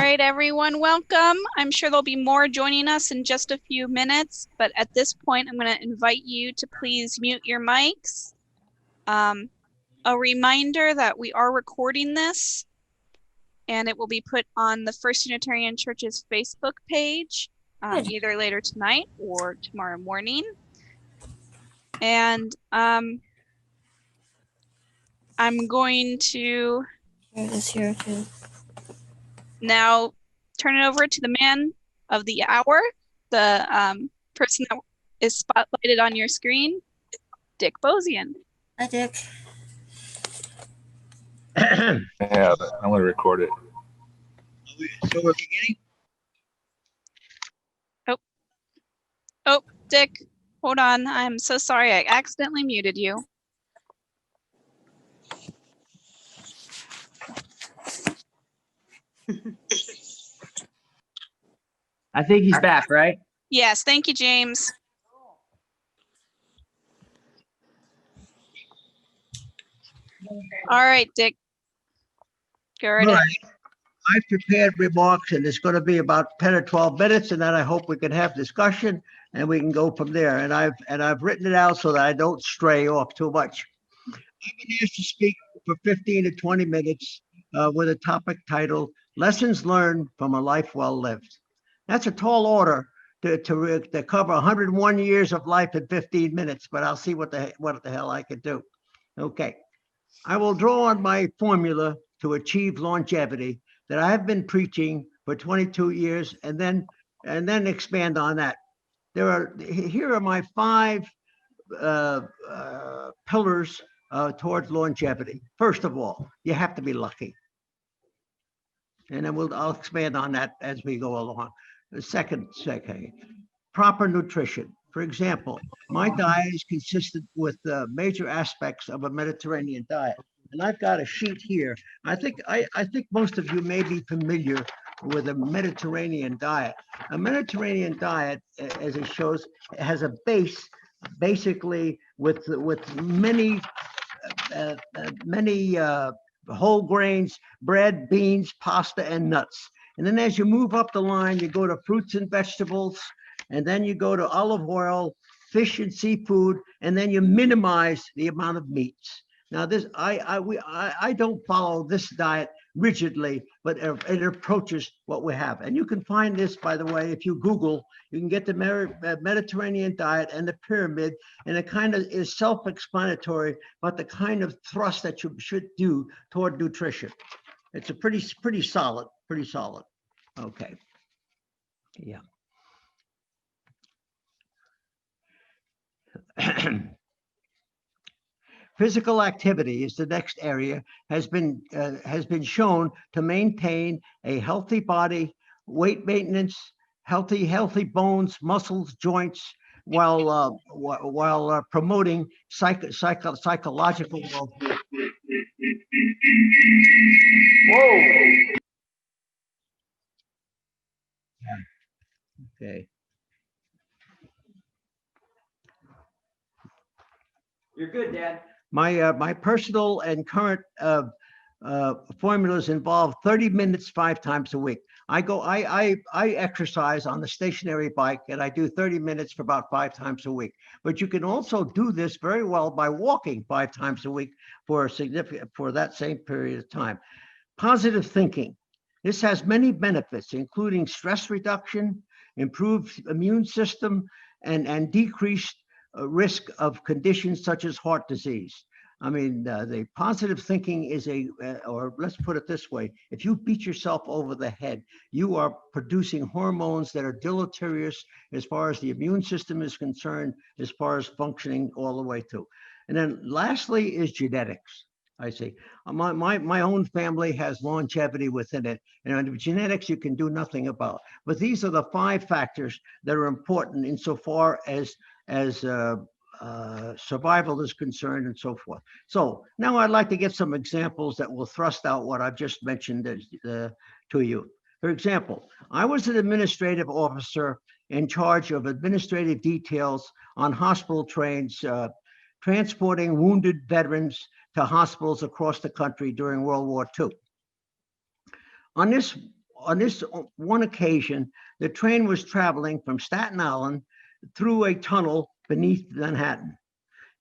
right, everyone, welcome. I'm sure there'll be more joining us in just a few minutes, but at this point, I'm going to invite you to please mute your mics. A reminder that we are recording this, and it will be put on the First Unitarian Church's Facebook page, either later tonight or tomorrow morning. And I'm going to here too. Now turn it over to the man of the hour, the person that is spotlighted on your screen, Dick Bozian. Hi, Dick. Yeah, I'm going to record it. So we're beginning? Oh, Dick, hold on. I'm so sorry. I accidentally muted you. I think he's back, right? Yes, thank you, James. All right, Dick. Go right All ahead. right. I've prepared remarks, and it's going to be about 10 or 12 minutes, and then I hope we can have discussion, and we can go from there. And I've written it out so that I don't stray off too much. I've been asked to speak for 15 to 20 minutes with a topic titled "Lessons Learned from a Life Well Lived." That's a tall order to cover 101 years of life in 15 minutes, but I'll see what the hell I can do. Okay. I will draw on my formula to achieve longevity that I have been preaching for 22 years, and then expand on that. Here are my 5 pillars towards longevity. First of all, you have to be lucky, and then I'll expand on that as we go along. The second, proper nutrition. For example, my diet is consistent with major aspects of a Mediterranean diet. And I've got a sheet here. I think most of you may be familiar with a Mediterranean diet. A Mediterranean diet, as it shows, has a base basically with many whole grains, bread, beans, pasta, and nuts. And then as you move up the line, you go to fruits and vegetables, and then you go to olive oil, fish and seafood, and then you minimize the amount of meats. Now, this I don't follow this diet rigidly, but it approaches what we have. And you can find this, by the way, if you Google, you can get the Mediterranean diet and the pyramid, and it kind of is self-explanatory, but the kind of thrust that you should do toward nutrition. It's a pretty solid. Okay. Yeah. Physical activity is the next area, has been shown to maintain a healthy body, weight maintenance, healthy bones, muscles, joints, while promoting psychological well-being. Whoa. Okay. You're good, Dad. My personal and current formulas involve 30 minutes 5 times a week. I exercise on the stationary bike, and I do 30 minutes for about 5 times a week. But you can also do this very well by walking 5 times a week for that same period of time. Positive thinking. This has many benefits, including stress reduction, improved immune system, and decreased risk of conditions such as heart disease. I mean, the positive thinking is or let's put it this way, if you beat yourself over the head, you are producing hormones that are deleterious as far as the immune system is concerned, as far as functioning all the way through. And then lastly is genetics. I see. My own family has longevity within it, and genetics you can do nothing about. But these are the 5 factors that are important insofar as survival is concerned, and so forth. So now I'd like to get some examples that will thrust out what I've just mentioned to you. For example, I was an administrative officer in charge of administrative details on hospital trains, transporting wounded veterans to hospitals across the country during World War II. On on this one occasion, the train was traveling from Staten Island through a tunnel beneath Manhattan.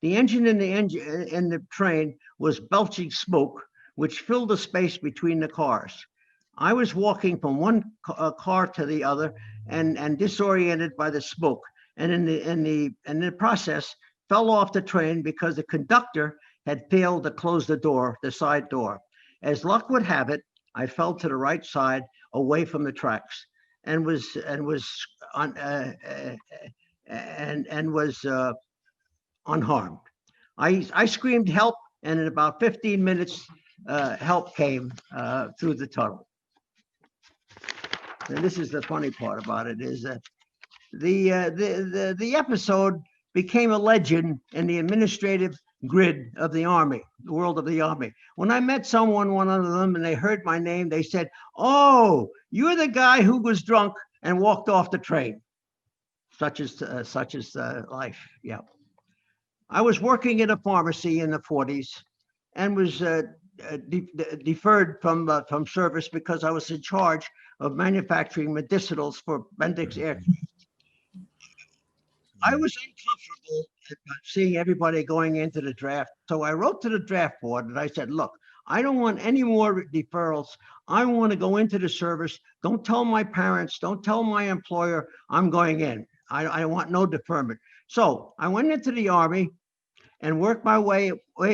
The engine in the train was belching smoke, which filled the space between the cars. I was walking from one car to the other and disoriented by the smoke, and in the process fell off the train because the conductor had failed to close the door, the side door. As luck would have it, I fell to the right side, away from the tracks, and was unharmed. I screamed help, and in about 15 minutes, help came through the tunnel. And this is the funny part about it, is that the episode became a legend in the administrative grid of the Army, the world of the Army. When I met one of them, and they heard my name, they said, "Oh, you're the guy who was drunk and walked off the train." Such is life. Yeah. I was working in a pharmacy in the 40s and was deferred from service because I was in charge of manufacturing medicinals for Bendix Aircraft. I was uncomfortable seeing everybody going into the draft. So I wrote to the draft board and I said, look, I don't want any more deferrals. I want to go into the service. Don't tell my parents. Don't tell my employer I'm going in. I want no deferment. So I went into the Army and worked my way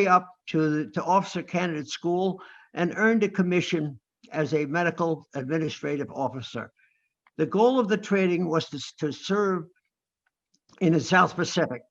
up to officer candidate school and earned a commission as a medical administrative officer. The goal of the training was to serve in the South Pacific,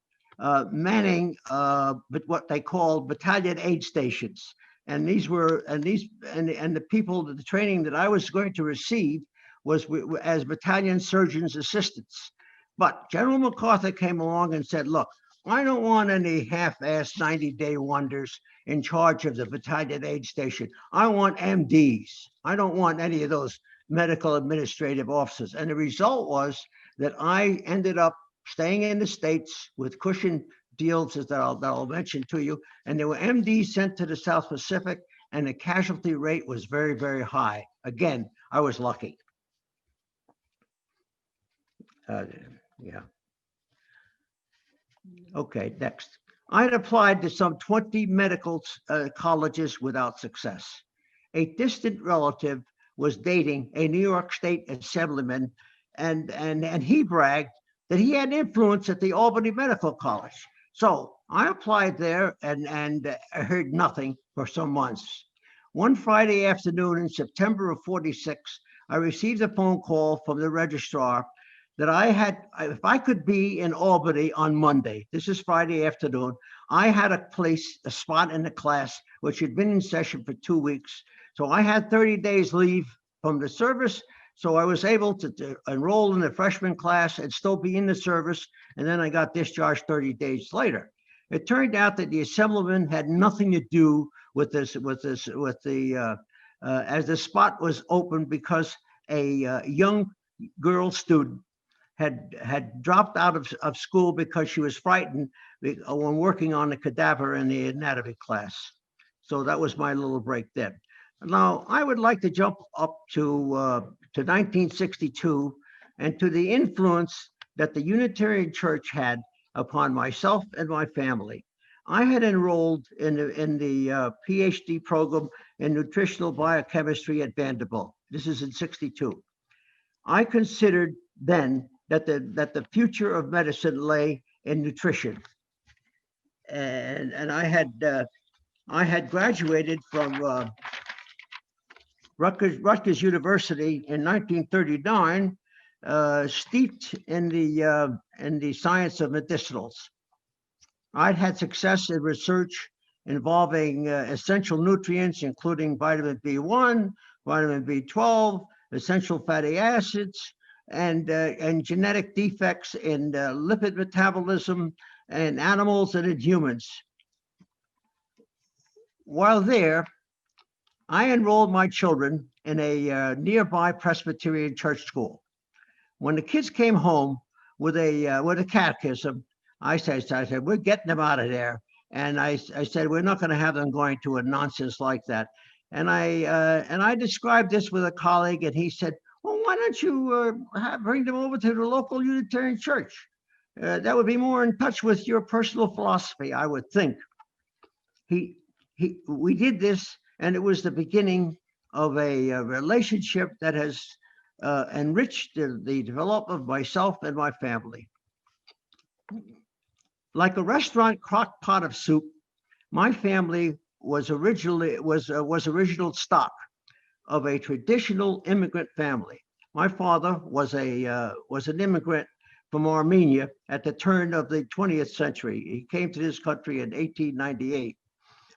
manning what they called battalion aid stations. And the people, the training that I was going to receive was as battalion surgeons assistants. But General MacArthur came along and said, look, I don't want any half-assed 90-day wonders in charge of the battalion aid station. I want MDs. I don't want any of those medical administrative officers. And the result was that I ended up staying in the States with cushion deals that I'll mention to you. And there were MDs sent to the South Pacific, and the casualty rate was very, very high. Again, I was lucky. Yeah. Okay, next. I had applied to some 20 medical colleges without success. A distant relative was dating a New York State assemblyman, and he bragged that he had influence at the Albany Medical College. So I applied there and I heard nothing for some months. One Friday afternoon in September of '46, I received a phone call from the registrar that if I could be in Albany on Monday, this is Friday afternoon, I had a spot in the class, which had been in session for 2 weeks. So I had 30 days leave from the service. So I was able to enroll in the freshman class and still be in the service. And then I got discharged 30 days later. It turned out that the assemblyman had nothing to do with this, as the spot was open because a young girl student had dropped out of school because she was frightened when working on the cadaver in the anatomy class. So that was my little break then. Now, I would like to jump up to 1962 and to the influence that the Unitarian Church had upon myself and my family. I had enrolled in the PhD program in nutritional biochemistry at Vanderbilt. This is in '62. I considered then that the future of medicine lay in nutrition, and I had graduated from Rutgers University in 1939, steeped in the science of medicinals. I'd had success in research involving essential nutrients, including vitamin B1, vitamin B12, essential fatty acids, and genetic defects in lipid metabolism in animals and in humans. While there, I enrolled my children in a nearby Presbyterian church school. When the kids came home with a catechism, I said, we're getting them out of there. And I said, we're not going to have them going to a nonsense like that. And I described this with a colleague, and he said, "Well, why don't you bring them over to the local Unitarian church? That would be more in touch with your personal philosophy, I would think." We did this, and it was the beginning of a relationship that has enriched the development of myself and my family. Like a restaurant crock pot of soup, my family was original stock of a traditional immigrant family. My father was an immigrant from Armenia at the turn of the 20th century. He came to this country in 1898.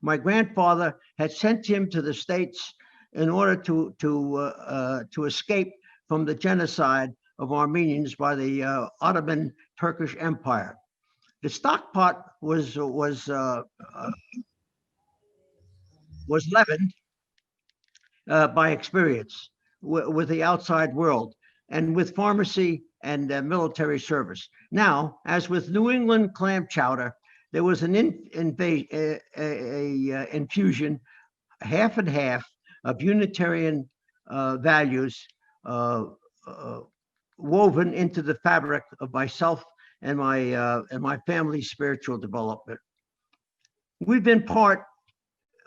My grandfather had sent him to the States in order to escape from the genocide of Armenians by the Ottoman Turkish Empire. The stock pot was leavened by experience with the outside world and with pharmacy and military service. Now, as with New England clam chowder, there was an infusion, half and half, of Unitarian values woven into the fabric of myself and my family's spiritual development. We've been part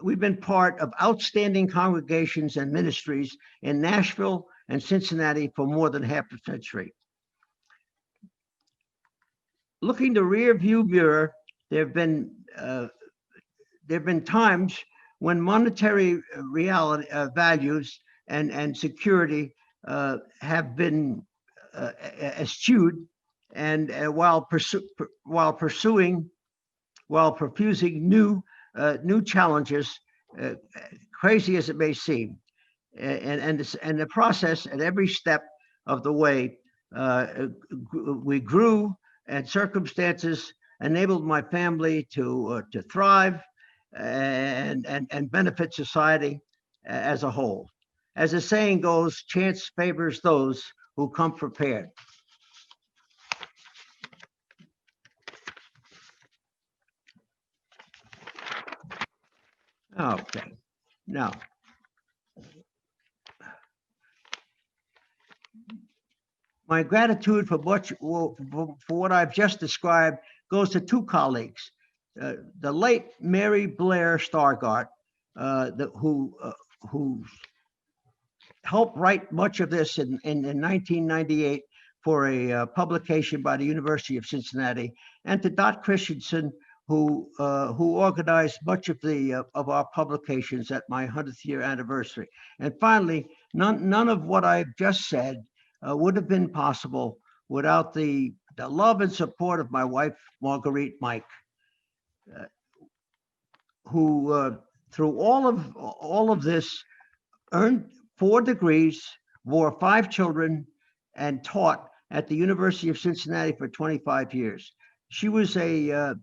of outstanding congregations and ministries in Nashville and Cincinnati for more than half a century. Looking the rear view mirror, there have been times when monetary reality values and security have been eschewed, and while perfusing new challenges, crazy as it may seem, and the process at every step of the way, we grew, and circumstances enabled my family to thrive and benefit society as a whole. As the saying goes, chance favors those who come prepared. Okay, now, my gratitude for what I've just described goes to two colleagues, the late Mary Blair Stargart, who helped write much of this in 1998 for a publication by the University of Cincinnati, and to Dot Christensen, who organized much of our publications at my 100th year anniversary. And finally, none of what I've just said would have been possible without the love and support of my wife, Marguerite Mike, who through all of this earned 4 degrees, bore 5 children, and taught at the University of Cincinnati for 25 years. She was a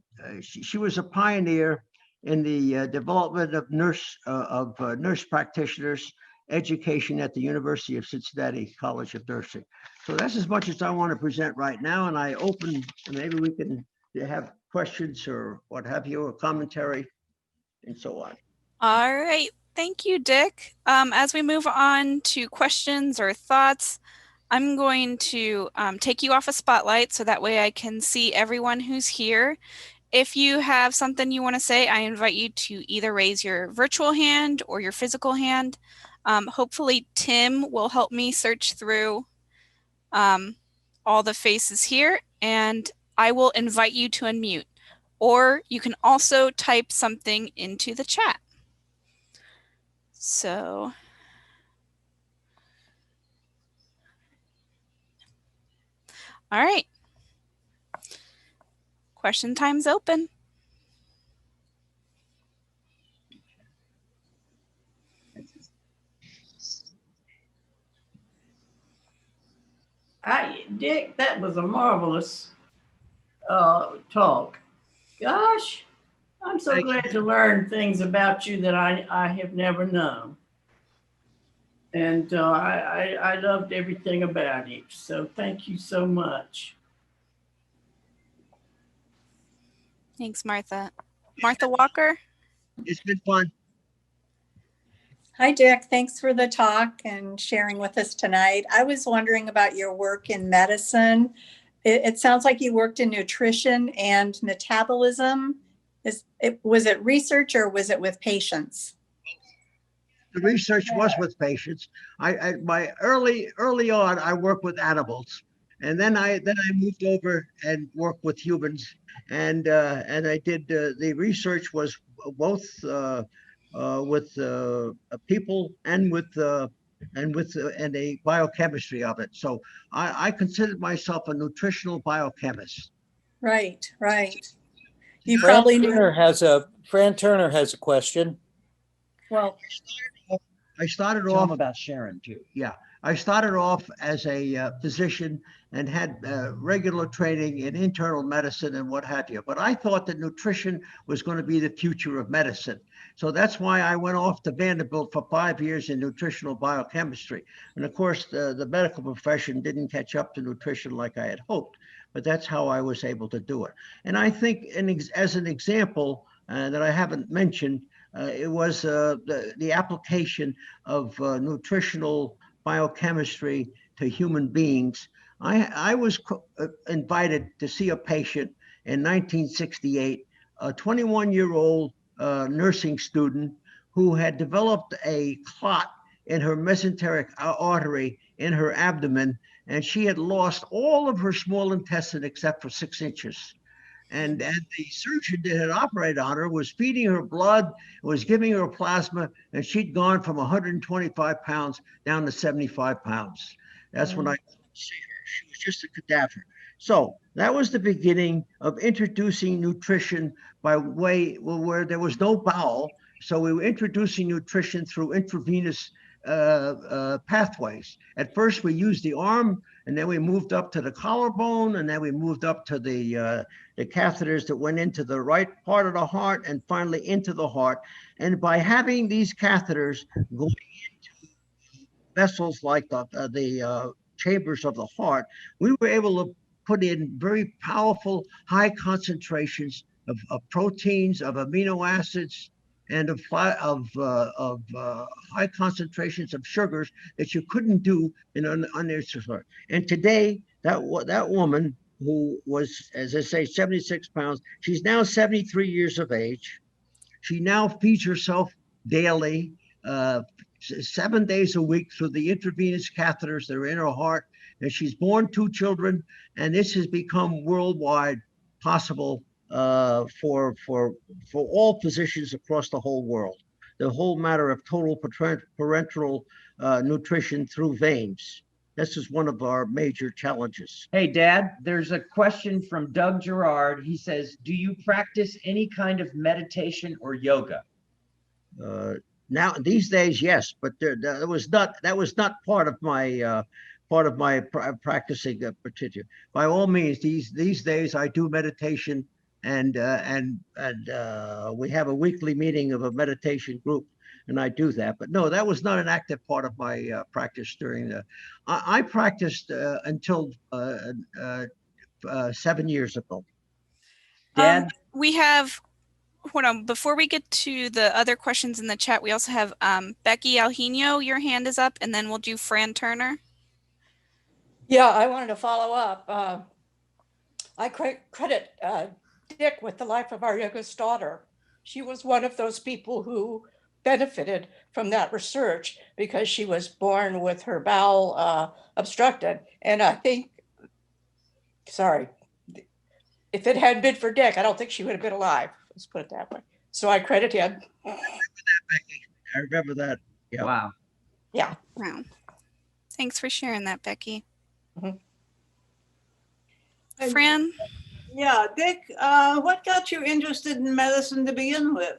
pioneer in the development of nurse practitioners education at the University of Cincinnati College of Nursing. So that's as much as I want to present right now, and I open, maybe we can have questions or what have you, or commentary, and so on. All right. Thank you, Dick. As we move on to questions or thoughts, I'm going to take you off a spotlight so that way I can see everyone who's here. If you have something you want to say, I invite you to either raise your virtual hand or your physical hand. Hopefully Tim will help me search through all the faces here, and I will invite you to unmute. Or you can also type something into the chat. So, all right. Question time's open. Dick, that was a marvelous talk. Gosh, I'm so glad to learn things about you that I have never known. And I loved everything about it. So thank you so much. Thanks, Martha. Martha Walker? It's been fun. Hi, Dick. Thanks for the talk and sharing with us tonight. I was wondering about your work in medicine. It sounds like you worked in nutrition and metabolism. Was it research or was it with patients? The research was with patients. My early on, I worked with animals, and then I moved over and worked with humans, and I did the research was both with people and with and the biochemistry of it. So I considered myself a nutritional biochemist. Right, right. You Fran probably Turner has a question. well, I started Tell off them about Sharon too. Yeah, I started off as a physician and had regular training in internal medicine and what have you. But I thought that nutrition was going to be the future of medicine. So that's why I went off to Vanderbilt for 5 years in nutritional biochemistry. And of course, the medical profession didn't catch up to nutrition like I had hoped. But that's how I was able to do it. And I think, as an example that I haven't mentioned, it was the application of nutritional biochemistry to human beings. I was invited to see a patient in 1968, a 21-year-old nursing student who had developed a clot in her mesenteric artery in her abdomen, and she had lost all of her small intestine except for 6 inches. And the surgeon that had operated on her was feeding her blood, was giving her plasma, and she'd gone from 125 pounds down to 75 pounds. That's when I see her. She was just a cadaver. So that was the beginning of introducing nutrition by way where there was no bowel. So we were introducing nutrition through intravenous pathways. At first, we used the arm, and then we moved up to the collarbone, and then we moved up to the catheters that went into the right part of the heart and finally into the heart. And by having these catheters going into vessels like the chambers of the heart, we were able to put in very powerful, high concentrations of proteins, of amino acids, and of high concentrations of sugars that you couldn't do in unnatural heart. And today, that woman who was, as I say, 76 pounds, she's now 73 years of age. She now feeds herself daily, 7 days a week through the intravenous catheters that are in her heart. And she's born 2 children, and this has become worldwide possible for all physicians across the whole world. The whole matter of total parenteral nutrition through veins. This is one of our major challenges. Hey, Dad, there's a question from Doug Gerard. He says, do you practice any kind of meditation or yoga? Now, these days, yes, but that was not part of my practicing particular. By all means, these days I do meditation, and we have a weekly meeting of a meditation group, and I do that. But no, that was not an active part of my practice during the. I practiced until 7 years ago. Dad, We have, hold on, before we get to the other questions in the chat, we also have Becky Alhino, your hand is up, and then we'll do Fran Turner. Yeah, I wanted to follow up. I credit Dick with the life of our youngest daughter. She was one of those people who benefited from that research because she was born with her bowel obstructed. And I think, sorry, if it hadn't been for Dick, I don't think she would have been alive. Let's put it that way. So I credit him. I remember that. Yeah. wow. Yeah. Wow. Thanks for sharing that, Becky. Mhm. Fran? Yeah, Dick, what got you interested in medicine to begin with?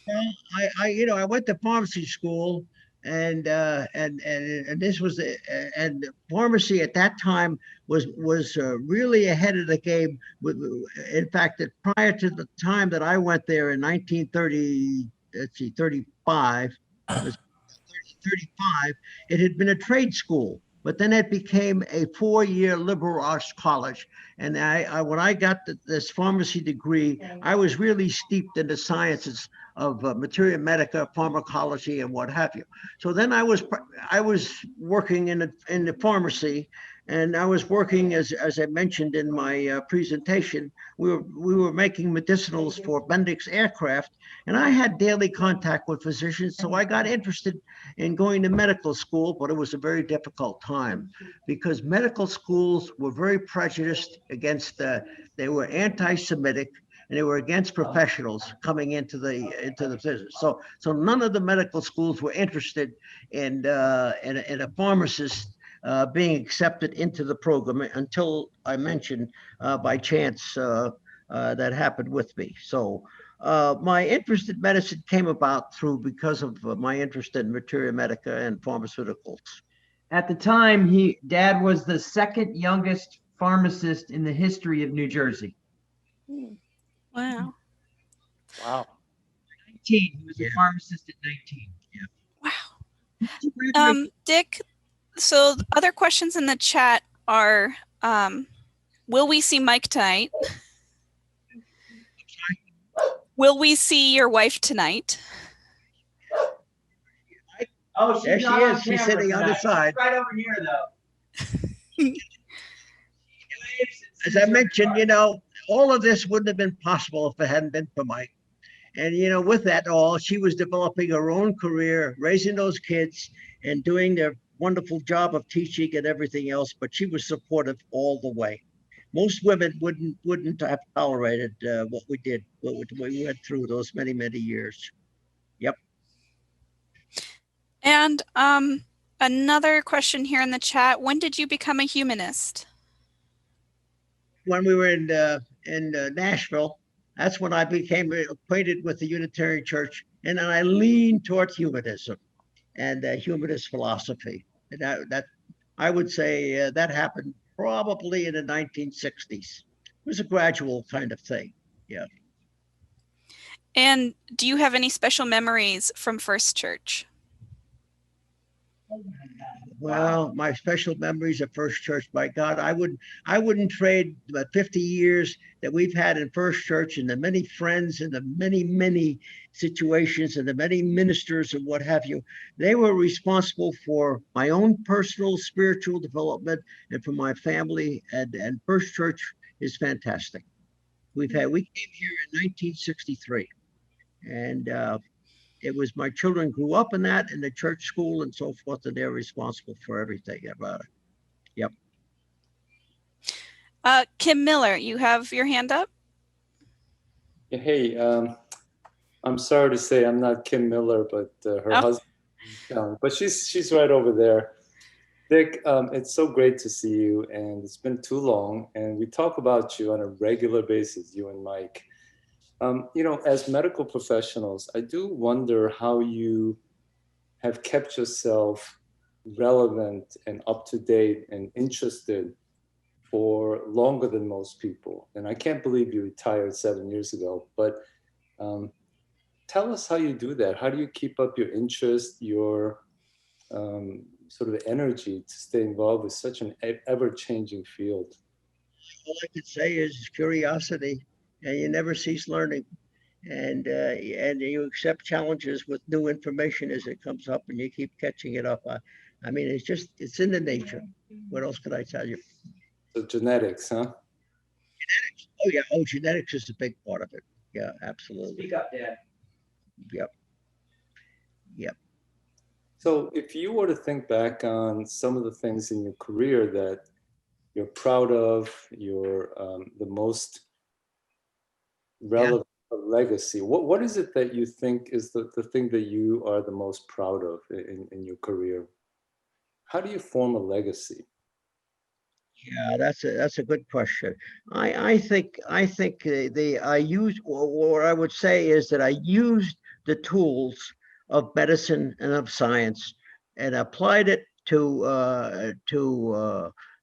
Well, I went to pharmacy school, and this was and pharmacy at that time was really ahead of the game. In fact, that prior to the time that I went there in 1935, 35, it had been a trade school. but then it became a 4-year liberal arts college. And when I got this pharmacy degree, I was really steeped in the sciences of materia medica, pharmacology, and what have you. So then I was working in the pharmacy, and I was working, as I mentioned in my presentation, we were making medicinals for Bendix aircraft, and I had daily contact with physicians. So I got interested in going to medical school, but it was a very difficult time because medical schools were very prejudiced against, they were anti-Semitic, and they were against professionals coming into the business. So none of the medical schools were interested in a pharmacist being accepted into the program until I mentioned by chance that happened with me. So my interest in medicine came about because of my interest in materia medica and pharmaceuticals. At the time, Dad was the second youngest pharmacist in the history of New Jersey. Wow. Wow. 19. He was a pharmacist at 19. Wow. Dick, so other questions in the chat are, will we see Mike tonight? Will we see your wife tonight? Oh, There she is. She's sitting on the side. Right over here, though. As I mentioned, all of this wouldn't have been possible if it hadn't been for Mike. And, with that all, she was developing her own career, raising those kids and doing their wonderful job of teaching and everything else. But she was supportive all the way. Most women wouldn't have tolerated what we did, what we went through those many, many years. Yep. And another question here in the chat, when did you become a humanist? When we were in Nashville, that's when I became acquainted with the Unitarian Church, and then I leaned towards humanism and humanist philosophy. And that I would say that happened probably in the 1960s. It was a gradual kind of thing. Yeah. And do you have any special memories from First Church? Well, my special memories of First Church, by God, I wouldn't trade the 50 years that we've had in First Church and the many friends and the many situations and the many ministers and what have you. They were responsible for my own personal spiritual development and for my family. And First Church is fantastic. We came here in 1963, and it was my children grew up in that, in the church school and so forth, and they're responsible for everything about it. Yep. Kim Miller, you have your hand up? Yeah, hey, I'm sorry to say I'm not Kim Miller, but her husband, but she's right over there. Dick, it's so great to see you, and it's been too long, and we talk about you on a regular basis, you and Mike. As medical professionals, I do wonder how you have kept yourself relevant and up to date and interested for longer than most people. And I can't believe you retired 7 years ago, but tell us how you do that. How do you keep up your interest, your sort of energy to stay involved with such an ever-changing field? All I could say is curiosity. And you never cease learning, and you accept challenges with new information as it comes up, and you keep catching it up. I mean, it's in the nature. What else could I tell you? So genetics, huh? Genetics. Oh yeah. Oh, genetics is a big part of it. Yeah, absolutely. Speak up, Dad. Yep. So if you were to think back on some of the things in your career that you're proud of, you're the most relevant legacy, what is it that you think is the thing that you are the most proud of in your career? How do you form a legacy? Yeah, that's a good question. I think I use, or what I would say is that I used the tools of medicine and of science and applied it to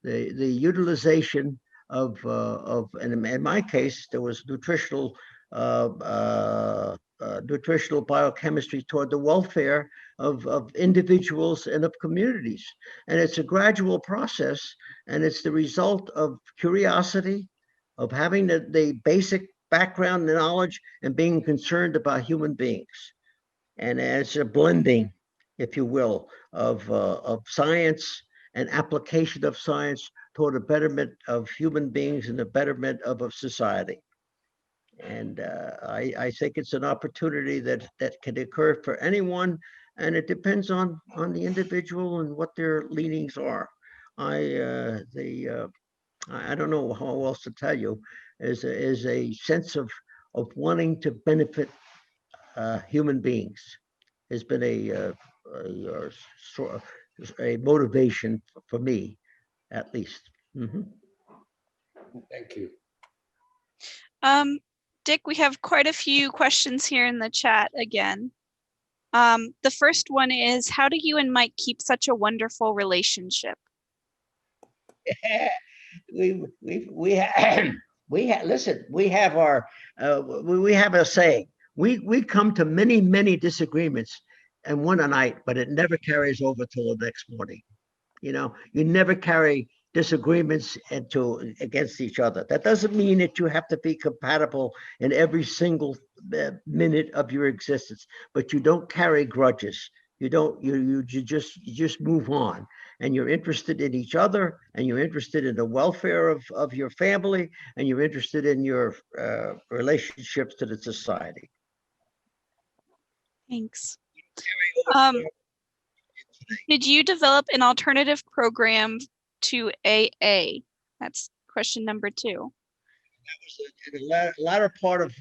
the utilization of and in my case there was nutritional nutritional biochemistry toward the welfare of individuals and of communities. And it's a gradual process, and it's the result of curiosity, of having the basic background knowledge and being concerned about human beings. And it's a blending, if you will, of science and application of science toward a betterment of human beings and the betterment of society. And I think it's an opportunity that can occur for anyone, and it depends on the individual and what their leanings are. I don't know how else to tell you, is a sense of wanting to benefit human beings has been a motivation for me, at least. Mhm. Thank you. Dick, we have quite a few questions here in the chat again. The first one is, how do you and Mike keep such a wonderful relationship? Listen, we have our we have a saying. We come to many disagreements and one a night, but it never carries over till the next morning. You know, you never carry disagreements against each other. That doesn't mean that you have to be compatible in every single minute of your existence, but you don't carry grudges. You don't. You just move on, and you're interested in each other, and you're interested in the welfare of your family, and you're interested in your relationships to the society. Thanks. Did you develop an alternative program to AA? That's question number 2. That was in the latter part of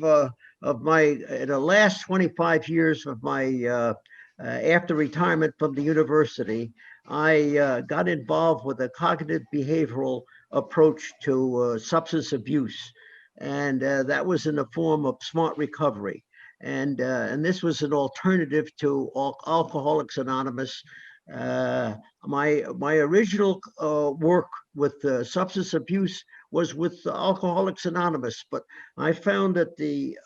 my, in the last 25 years of my, after retirement from the university, I got involved with a cognitive behavioral approach to substance abuse. And that was in the form of smart recovery. And this was an alternative to Alcoholics Anonymous. My original work with substance abuse was with Alcoholics Anonymous, but I found that the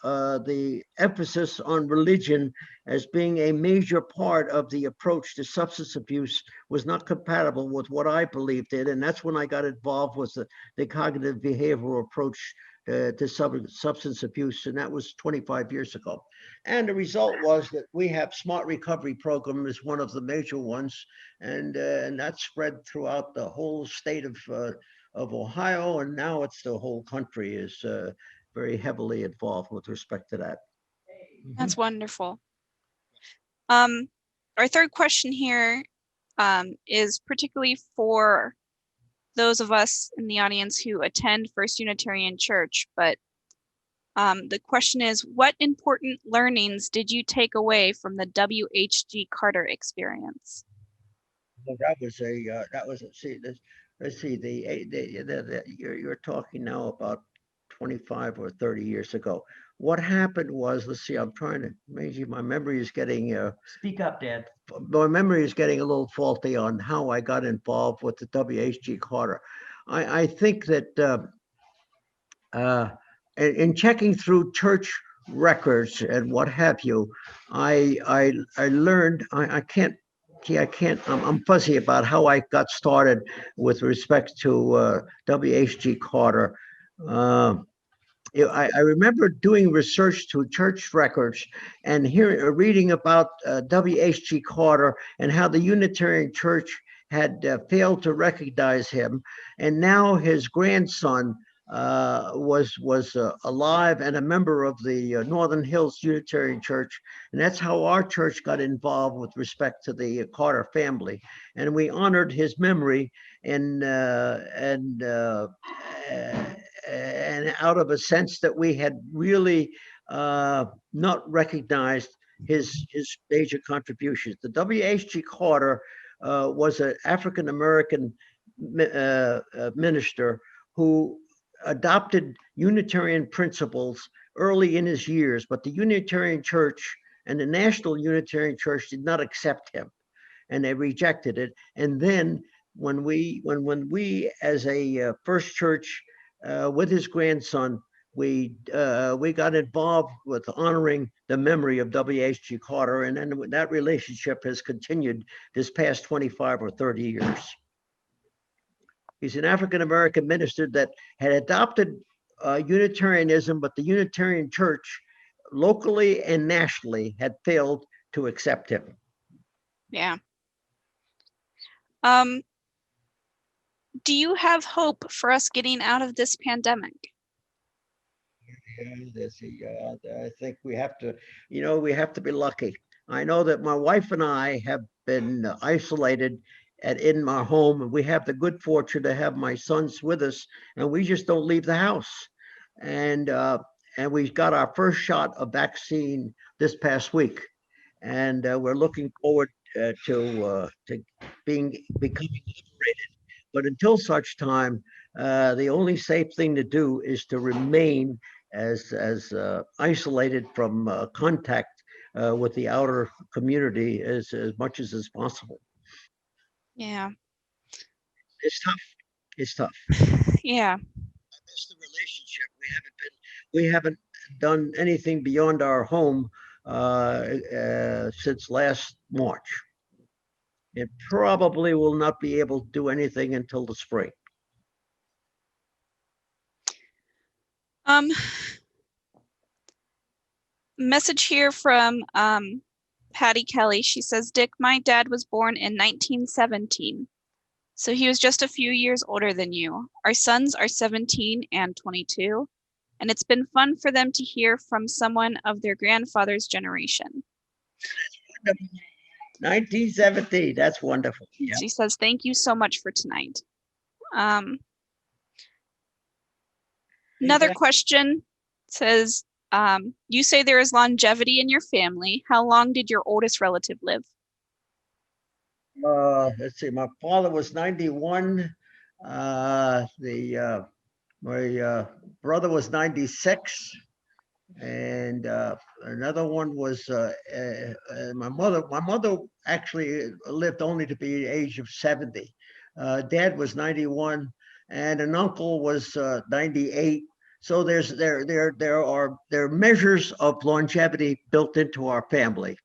emphasis on religion as being a major part of the approach to substance abuse was not compatible with what I believed in, and that's when I got involved with the cognitive behavioral approach to substance abuse, and that was 25 years ago. And the result was that we have Smart Recovery Program is one of the major ones, and that spread throughout the whole state of Ohio, and now it's the whole country is very heavily involved with respect to that. That's wonderful. Our third question here is particularly for those of us in the audience who attend First Unitarian Church, but the question is, what important learnings did you take away from the W.H.G. Carter experience? Well, let's see, you're talking now about 25 or 30 years ago. What happened was, let's see, I'm trying to, maybe my memory is getting Speak up, Dad. My memory is getting a little faulty on how I got involved with the W.H.G. Carter. I think that in checking through church records and what have you, I learned, I'm fuzzy about how I got started with respect to W.H.G. Carter. I remember doing research to church records and reading about W.H.G. Carter and how the Unitarian Church had failed to recognize him, and now his grandson was alive and a member of the Northern Hills Unitarian Church, and that's how our church got involved with respect to the Carter family, and we honored his memory and out of a sense that we had really not recognized his major contributions. The W.H.G. Carter was an African-American minister who adopted Unitarian principles early in his years, but the Unitarian Church and the National Unitarian Church did not accept him, and they rejected it. And then when we as a First Church with his grandson we got involved with honoring the memory of W.H.G. Carter, and then that relationship has continued this past 25 or 30 years. He's an African-American minister that had adopted Unitarianism, but the Unitarian Church, locally and nationally, had failed to accept him. Yeah. Do you have hope for us getting out of this pandemic? I think we have to, we have to be lucky. I know that my wife and I have been isolated in my home, and we have the good fortune to have my sons with us, and we just don't leave the house. And we got our first shot of vaccine this past week, and we're looking forward to becoming liberated. But until such time, the only safe thing to do is to remain as isolated from contact with the outer community as much as is possible. Yeah. It's tough. It's tough. Yeah. That's the relationship. We haven't done anything beyond our home since last March. It probably will not be able to do anything until the spring. Message here from Patty Kelly. She says, Dick, my dad was born in 1917. So he was just a few years older than you. Our sons are 17 and 22. And it's been fun for them to hear from someone of their grandfather's generation. 1917, that's wonderful. Yeah. She says, thank you so much for tonight. Another question says, you say there is longevity in your family. How long did your oldest relative live? Let's see, my father was 91. My brother was 96. And another one was my mother. My mother actually lived only to be the age of 70. Dad was 91, and an uncle was 98. So there are measures of longevity built into our family,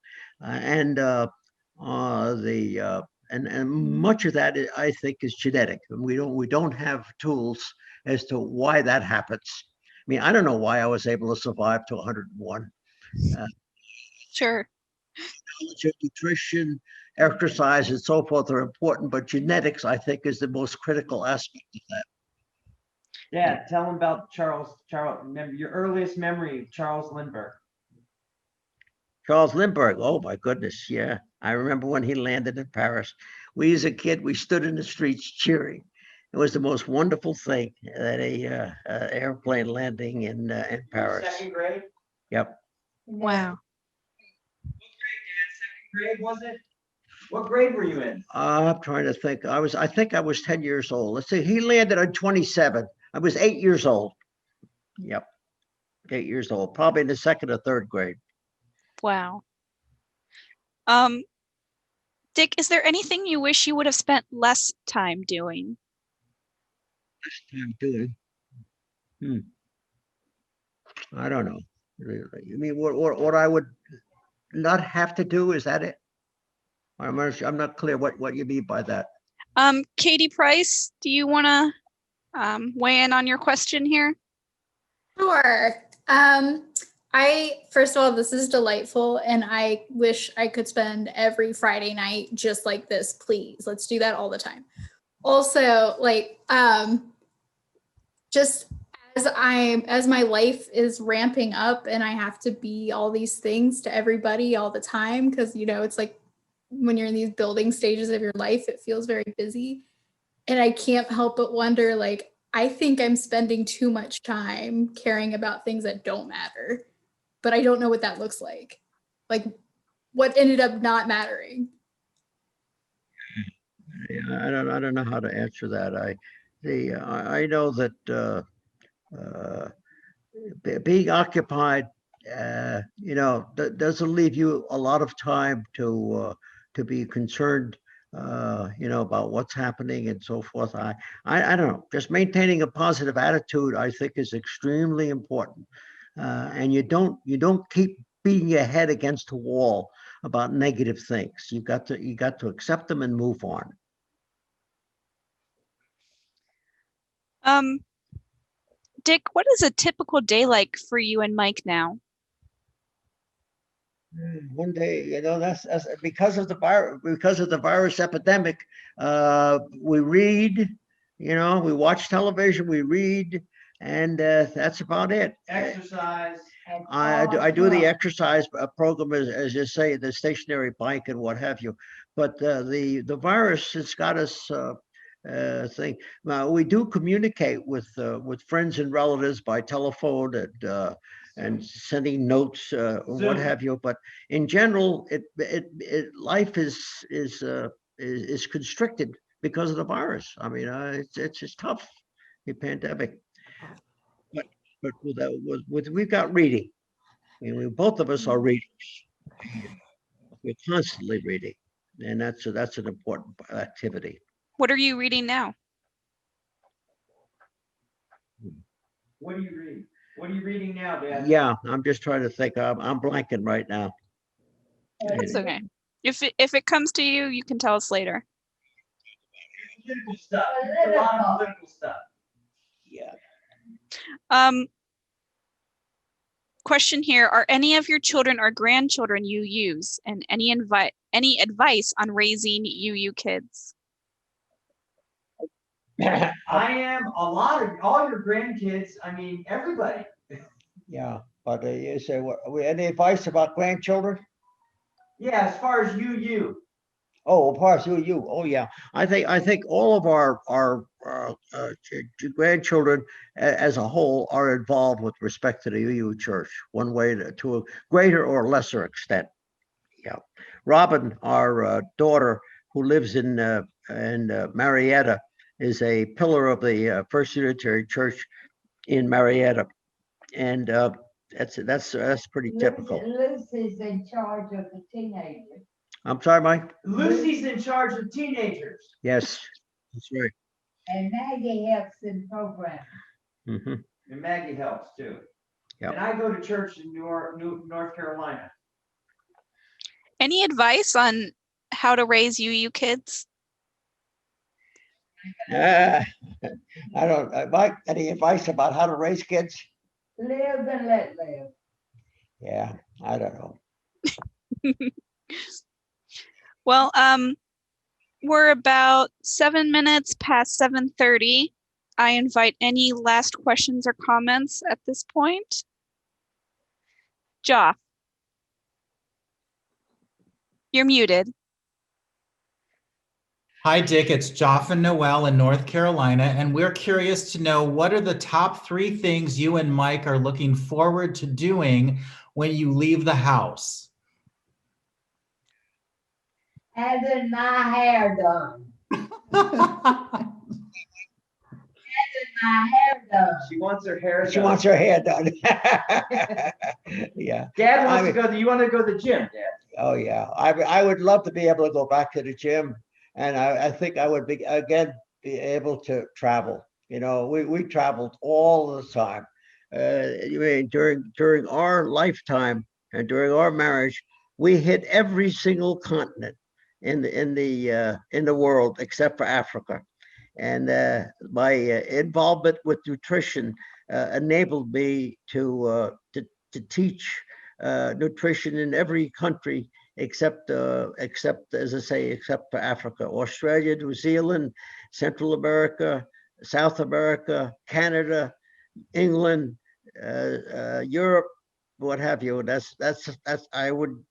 and much of that I think is genetic. And we don't have tools as to why that happens. I mean, I don't know why I was able to survive to 101. Sure. Knowledge of nutrition, exercise, and so forth are important, but genetics, I think, is the most critical aspect of that. Yeah, tell them about Charles. Remember your earliest memory of Charles Lindbergh. Charles Lindbergh, oh my goodness, yeah. I remember when he landed in Paris. We, as a kid, we stood in the streets cheering. It was the most wonderful thing that a airplane landing in Paris. Second grade? Yep. Wow. What grade, Dad? Second grade, was it? What grade were you in? I'm trying to think. I think I was 10 years old. Let's see. He landed on 27. I was 8 years old. Yep. 8 years old, probably in the second or third grade. Wow. Dick, is there anything you wish you would have spent less time doing? I don't know. You mean what I would not have to do? Is that it? I'm not clear what you mean by that. Katie Price, do you want to weigh in on your question here? Sure. First of all, this is delightful, and I wish I could spend every Friday night just like this. Please, let's do that all the time. Also, just as my life is ramping up and I have to be all these things to everybody all the time, because it's like when you're in these building stages of your life, it feels very busy, and I can't help but wonder, I think I'm spending too much time caring about things that don't matter, but I don't know what that looks like. What ended up not mattering? I don't know how to answer that. I know that being occupied, doesn't leave you a lot of time to be concerned about what's happening and so forth. I don't know, just maintaining a positive attitude, I think, is extremely important. And you don't keep beating your head against the wall about negative things. You got to accept them and move on. Dick, what is a typical day like for you and Mike now? One day, that's because of the virus epidemic. We read, we watch television, we read, and that's about it. Exercise. I do the exercise program, as you say, the stationary bike and what have you. But the virus has got us thing. We do communicate with friends and relatives by telephone and sending notes, what have you. But in general, life is constricted because of the virus. I mean, it's just tough, the pandemic. But we've got reading. I mean, both of us are readers. We're constantly reading, and that's an important activity. What are you reading now? What are you reading? What are you reading now, Dad? Yeah, I'm just trying to think. I'm blanking right now. That's okay. If it comes to you, you can tell us later. Political stuff. A lot of political stuff. Yeah. Question here: are any of your children or grandchildren UUs, and any advice on raising UU kids? I am a lot of all your grandkids. I mean, everybody. Yeah, but you say, any advice about grandchildren? Yeah, as far as you. Oh, as far as you. Oh, yeah. I think all of our grandchildren as a whole are involved with respect to the UU Church, one way to a greater or lesser extent. Yeah. Robin, our daughter, who lives in Marietta, is a pillar of the First Unitarian Church in Marietta, and that's pretty typical. Lucy's in charge of the teenagers. I'm sorry, Mike. Lucy's in charge of teenagers. Yes, that's right. And Maggie helps in programs. Mm-hmm. And Maggie helps too. Yep. And I go to church in North Carolina. Any advice on how to raise UU kids? I don't, Mike, any advice about how to raise kids? Live and let live. Yeah, I don't know. Well, we're about 7 minutes past 7:30. I invite any last questions or comments at this point. Joff, you're muted. Hi, Dick. It's Joff and Noel in North Carolina, and we're curious to know, what are the top 3 things you and Mike are looking forward to doing when you leave the house? Having my hair done. Having my hair done. She wants her hair done. She wants her hair done. Yeah. Dad wants to go. You want to go to the gym, Dad? Oh, yeah. I would love to be able to go back to the gym. And I think I would be able to travel. We traveled all the time. During our lifetime and during our marriage, we hit every single continent in the world except for Africa. And my involvement with nutrition enabled me to teach nutrition in every country except as I say, except for Africa, Australia, New Zealand, Central America, South America, Canada, England, Europe, what have you. That's I would,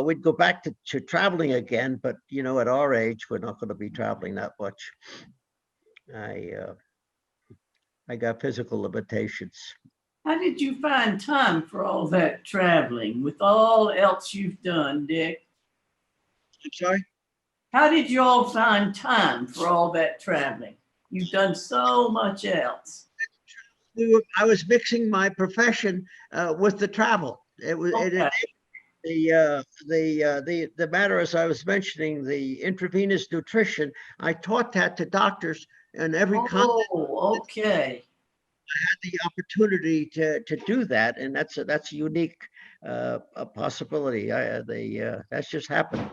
we'd go back to traveling again, but at our age, we're not going to be traveling that much. I got physical limitations. How did you find time for all that traveling with all else you've done, Dick? I'm sorry? How did you all find time for all that traveling? You've done so much else. I was mixing my profession with the travel. It The matter, as I was mentioning, the intravenous nutrition, I taught that to doctors and every continent. Oh, okay. Had the opportunity to do that, and that's a unique a possibility. That's just happened.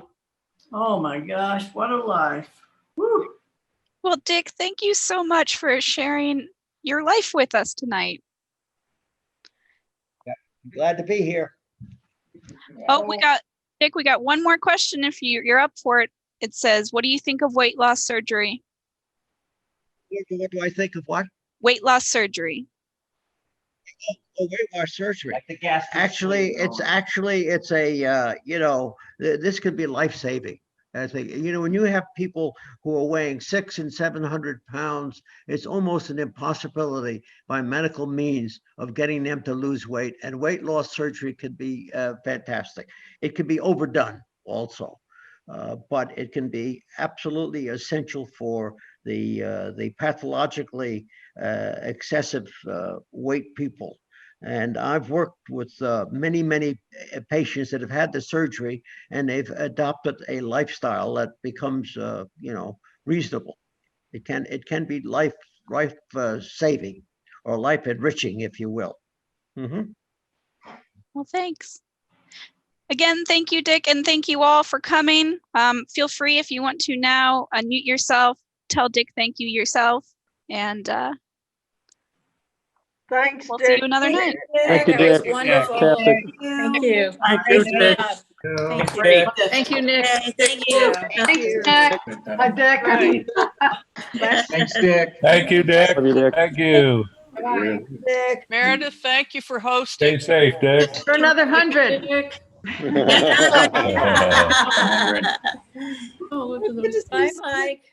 Oh my gosh, what a life. Woo. Well, Dick, thank you so much for sharing your life with us tonight. Glad to be here. Oh, Dick, we got one more question if you're up for it. It says, what do you think of weight loss surgery? What do I think of what? Weight loss surgery. Oh, weight loss surgery. Like the gas. Actually, it's a, this could be life-saving. I think, when you have people who are weighing 600 and 700 pounds, it's almost an impossibility by medical means of getting them to lose weight. And weight loss surgery could be fantastic. It could be overdone also, but it can be absolutely essential for the pathologically excessive weight people. And I've worked with many patients that have had the surgery, and they've adopted a lifestyle that becomes, reasonable. It can be life saving or life enriching, if you will. Mm-hmm. Well, thanks. Again, thank you, Dick, and thank you all for coming. Feel free if you want to now unmute yourself, tell Dick thank you yourself, and Thanks, we'll Dick. see you another night. Thank you, That was Dick. wonderful. Perfect. Thank you. Thank you, Dick. Thank you. Dick. Thank you, Nick. Thank you. Thank you. Hi, Dick. Right. Thanks, Dick. Thank you, Dick. Love you, Dick. Thank you. Dick. Meredith, thank you for Stay hosting. safe, Dick. For another 100. Oh, Bye, Mike.